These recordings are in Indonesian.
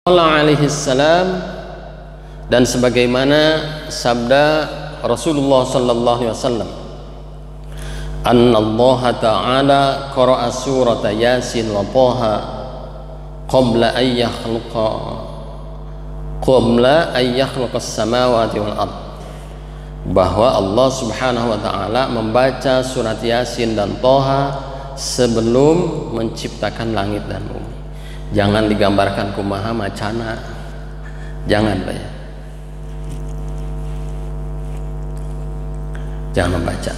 Allah alaihi salam, dan sebagaimana sabda Rasulullah sallallahu alaihi wasallam, anna Allah ta'ala qara'a surata Yasin wa Taha qabla an yakhluqa as-samawati wal ard, bahwa Allah subhanahu wa ta'ala membaca surat Yasin dan Toha sebelum menciptakan langit dan bumi. Jangan digambarkan kumaha macana, jangan Pak ya. Jangan membaca,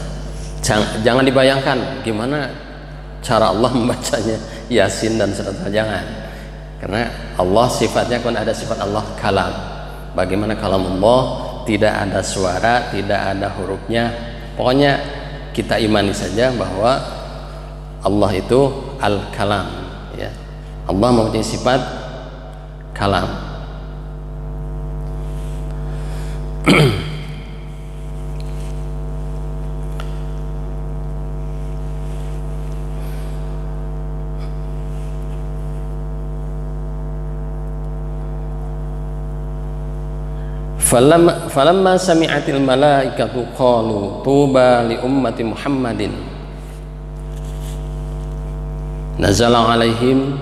jangan dibayangkan gimana cara Allah membacanya Yasin dan surat Toha, jangan. Karena Allah sifatnya kan ada sifat Allah kalam. Bagaimana kalam Allah tidak ada suara, tidak ada hurufnya. Pokoknya kita imani saja bahwa Allah itu al-kalam ya. Allah mempunyai sifat kalam. Falamma sami'atil malaikatu qalu tuba li ummati Muhammadin nazala alaihim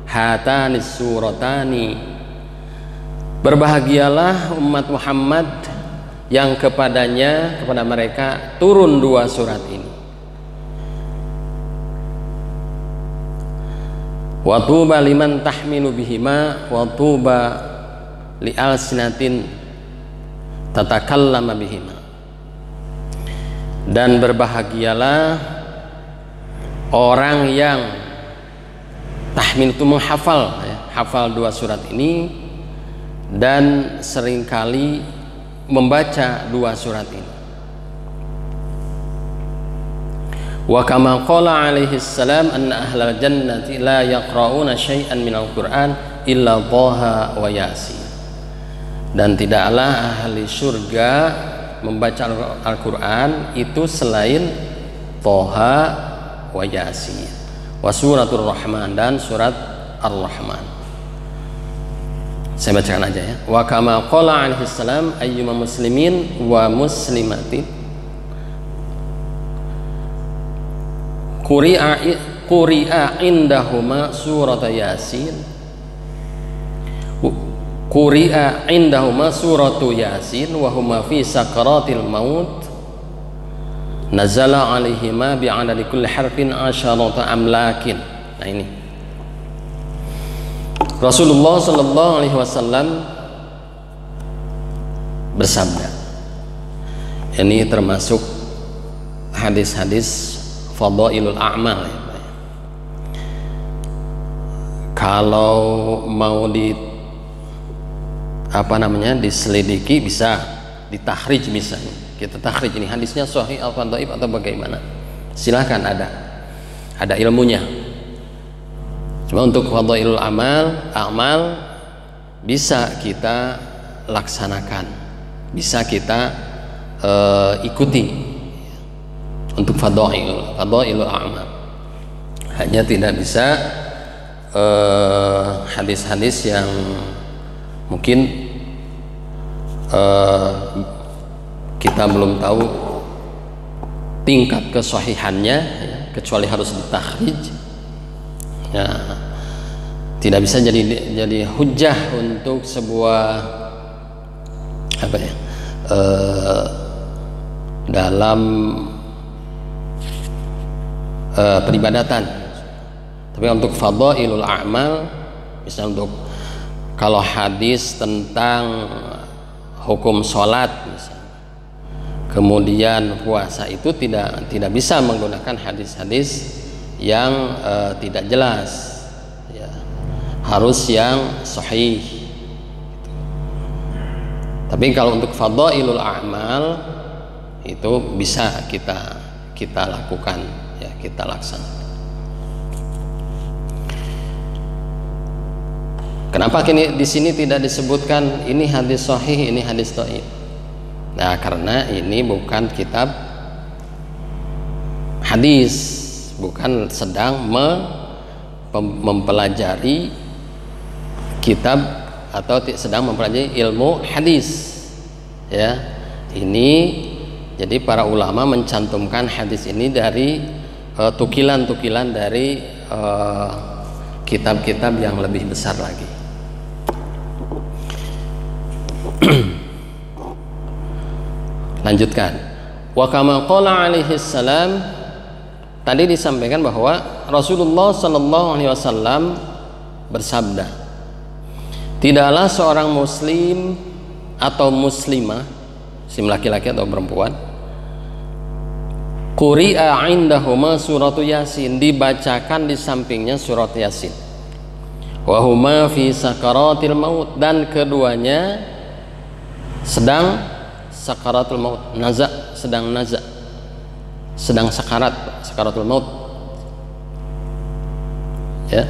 hatani suratani, berbahagialah umat Muhammad yang kepada mereka turun dua surat ini. Wa tuba liman tahmilu bihima wa tuba li alsinatin tatakallama bihima, dan berbahagialah orang yang tahmil itu menghafal ya, hafal dua surat ini dan seringkali membaca dua surat ini. Wa kama qala alaihi salam anna ahlal jannati la yaqra'una syai'an minal Qur'an illa Taha wa Yasin, dan tidaklah ahli surga membaca Al-Quran itu selain Toha wa Yasin wa suratul Rahman, dan surat Ar-Rahman. Saya bacakan aja ya. Wa kama qala alaihi salam ayyuma muslimin wa muslimatin quri'a indahuma surat Yasin quri'a indahuma suratu Yasin wa huma fi sakaratil maut nazala alaihima bi'adadi kulli harfin asyarata amlakin. Nah ini Rasulullah sallallahu alaihi wasallam bersabda, ini termasuk hadis-hadis fadailul a'mal ya. Kalau mau diselidiki bisa ditahrijh, misalnya kita tahrijh ini hadisnya sahih atau dhaif atau bagaimana, silahkan, ada ilmunya. Cuma untuk fadailul amal bisa kita laksanakan, bisa kita ikuti untuk fadailul amal. Hanya tidak bisa hadis-hadis yang mungkin kita belum tahu tingkat kesahihannya ya, kecuali harus ditahrijh ya, tidak bisa jadi hujjah untuk sebuah dalam peribadatan. Tapi untuk fadailul a'mal, misalnya untuk kalau hadis tentang hukum sholat misalnya, kemudian puasa, itu tidak bisa menggunakan hadis-hadis yang tidak jelas ya, harus yang sahih. Tapi kalau untuk fadailul a'mal itu bisa kita lakukan ya, kita laksanakan. Kenapa di sini tidak disebutkan ini hadis sahih, ini hadis dhaif? Nah, karena ini bukan kitab hadis, bukan sedang mempelajari kitab atau sedang mempelajari ilmu hadis. Ya, ini jadi para ulama mencantumkan hadis ini dari tukilan-tukilan dari kitab-kitab yang lebih besar lagi. Lanjutkan. Wa kama qala alaihi salam, tadi disampaikan bahwa Rasulullah sallallahu alaihi wasallam bersabda, tidaklah seorang muslim atau muslimah, muslim laki-laki atau perempuan, quri'a indahuma suratu Yasin, dibacakan di sampingnya surat Yasin, wa huma fi sakaratil maut, dan keduanya sedang sakaratul maut, sedang sakaratul maut, ya.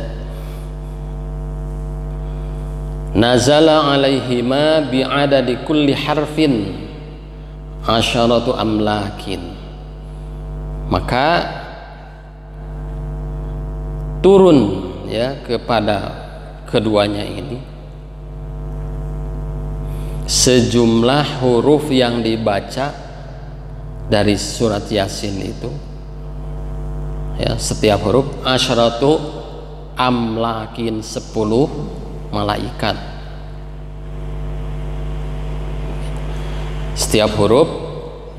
Nazala alaihima bi'adadi kulli harfin asyaratu amlakin, maka turun ya kepada keduanya ini sejumlah huruf yang dibaca dari surat Yasin itu, ya, setiap huruf asyaratu amlakin, 10 malaikat. Setiap huruf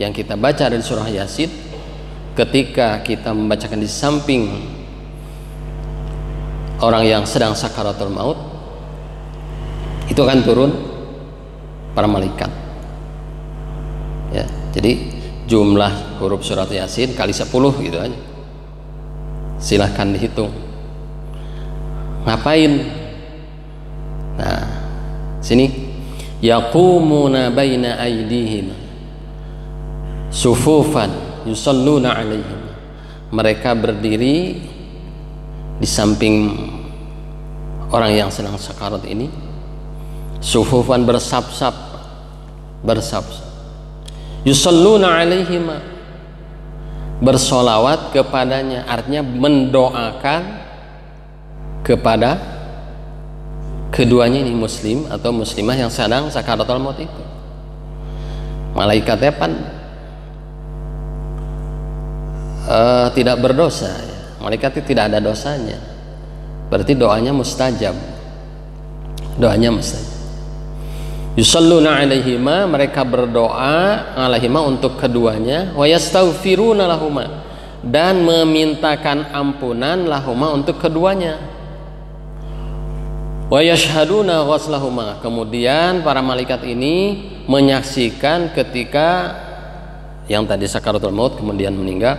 yang kita baca dari surah Yasin, ketika kita membacakan di samping orang yang sedang sakaratul maut, itu akan turun para malaikat, ya. Jadi jumlah huruf surat Yasin kali 10 gitu aja, silahkan dihitung. Ngapain? Nah, sini yaqumuna baina aydihim sufufan yusalluna alaihim, mereka berdiri di samping orang yang sedang sakarat ini, sufufan bersab-sab, yusalluna alaihim, bersolawat kepadanya, artinya mendoakan kepada keduanya ini, muslim atau muslimah yang sedang sakaratul maut itu. Malaikatnya tidak berdosa, ya. Malaikatnya tidak ada dosanya, berarti doanya mustajab. Yusalluna alaihima, mereka berdoa alaihima untuk keduanya, wa yastaghfiruna lahuma, dan memintakan ampunan lahuma untuk keduanya, wa yashhaduna ghaslahuma, kemudian para malaikat ini menyaksikan ketika yang tadi sakaratul maut kemudian meninggal,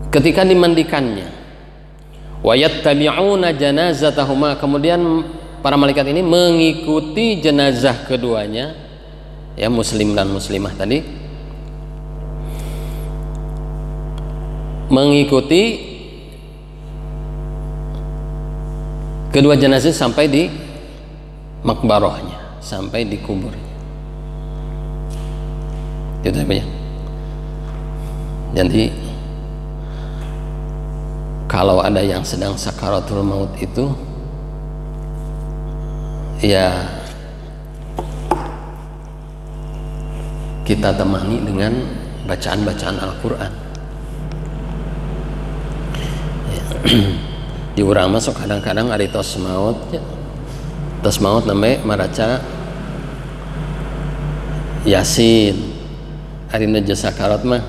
ketika dimandikannya, wa yattabi'una janazatahuma, kemudian para malaikat ini mengikuti jenazah keduanya, ya, muslim dan muslimah tadi, mengikuti kedua jenazah sampai di makbarahnya, sampai di kuburnya. Itu apa ya? Jadi kalau ada yang sedang sakaratul maut itu, ya kita temani dengan bacaan-bacaan Al-Quran. Ya. Di urang masuk kadang-kadang ari tos maut, ya. Tos maut namanya maraca Yasin. Ari nu sakarat mah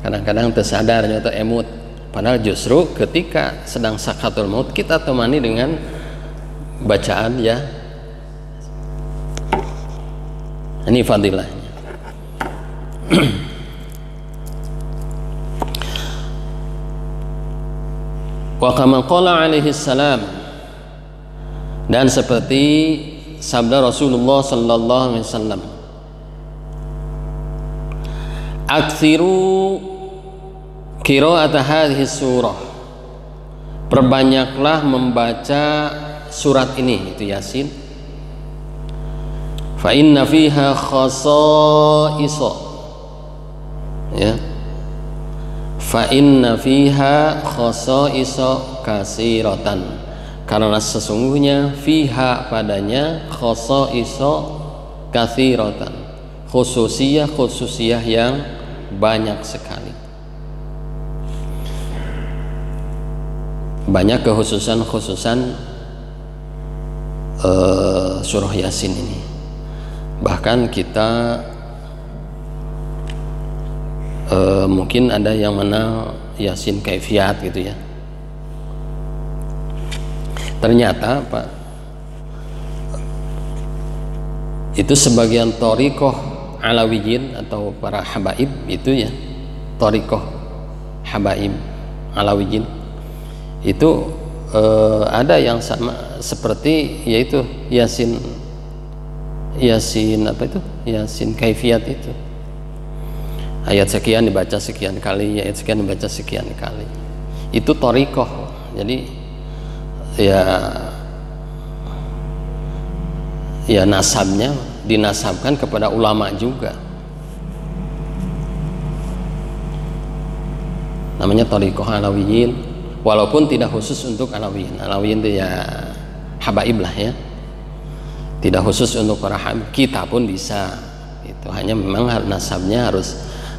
kadang-kadang teu sadar atau emut. Padahal justru ketika sedang sakaratul maut kita temani dengan bacaan, ya. Ini fadilahnya. Wa kama qala alaihi salam, dan seperti sabda Rasulullah sallallahu alaihi wasallam, aksiru qira'at hadhihi surah, perbanyaklah membaca surat ini, itu Yasin, fa inna fiha khasa'isa, ya, fa inna fiha khasa'isa kasiratan, karena sesungguhnya fiha padanya khosaiso katsiratan, khususiyah yang banyak sekali. Banyak kekhususan surah Yasin ini. Bahkan kita mungkin ada yang mengenal Yasin kaifiat gitu ya. Ternyata Pak, itu sebagian thariqah Alawiyin atau para habaib itu ya, thariqah habaib Alawiyin itu ada yang sama seperti yaitu Yasin apa itu, Yasin kaifiat itu, ayat sekian dibaca sekian kali, ayat sekian dibaca sekian kali, itu thariqah. Jadi ya nasabnya dinasabkan kepada ulama juga, namanya thariqah Alawiyin, walaupun tidak khusus untuk Alawiyin. Alawiyin itu ya habaib lah ya, tidak khusus untuk para habaib. Kita pun bisa, itu hanya memang nasabnya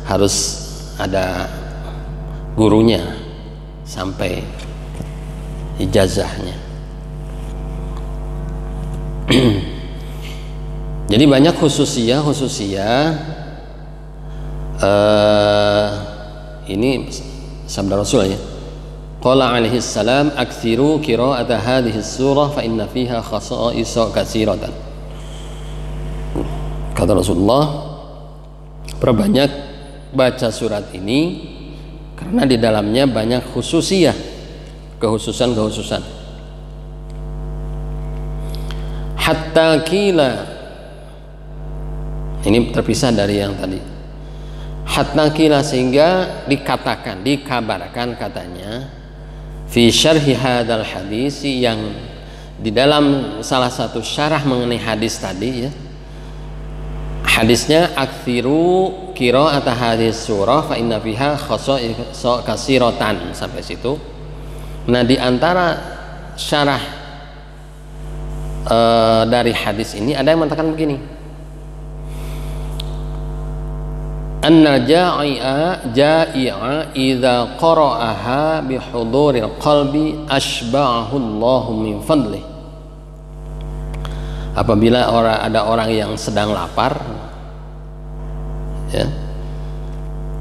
harus ada gurunya sampai ijazahnya. Jadi banyak khususiyah ini sabda Rasul ya. Qala alaihi salam aktsiru qira'ata hadhihi surah fa inna fiha khasa'isa katsiratan. Kata Rasulullah, perbanyak baca surat ini karena di dalamnya banyak khususiyah, kekhususan. Hatta kila, ini terpisah dari yang tadi. Hatta kila, sehingga dikatakan, dikabarkan katanya, fi syarhi hadal hadis, yang di dalam salah satu syarah mengenai hadis tadi ya, hadisnya aktsiru qira'ata hadis surah fa inna fiha khasa'isa katsiratan, sampai situ. Nah, di antara syarah dari hadis ini ada yang mengatakan begini, anna ja'i'a idza qara'aha bi huduril qalbi ashba'ahu Allahu min fadlih. Apabila ada orang yang sedang lapar ya,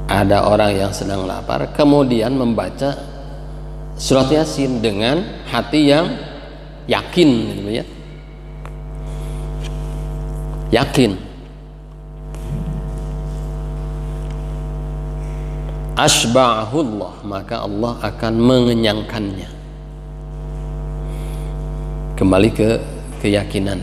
ada orang yang sedang lapar kemudian membaca surat Yasin dengan hati yang yakin gitu ya, yakin, asba'ahullah, maka Allah akan mengenyangkannya. Kembali ke keyakinan.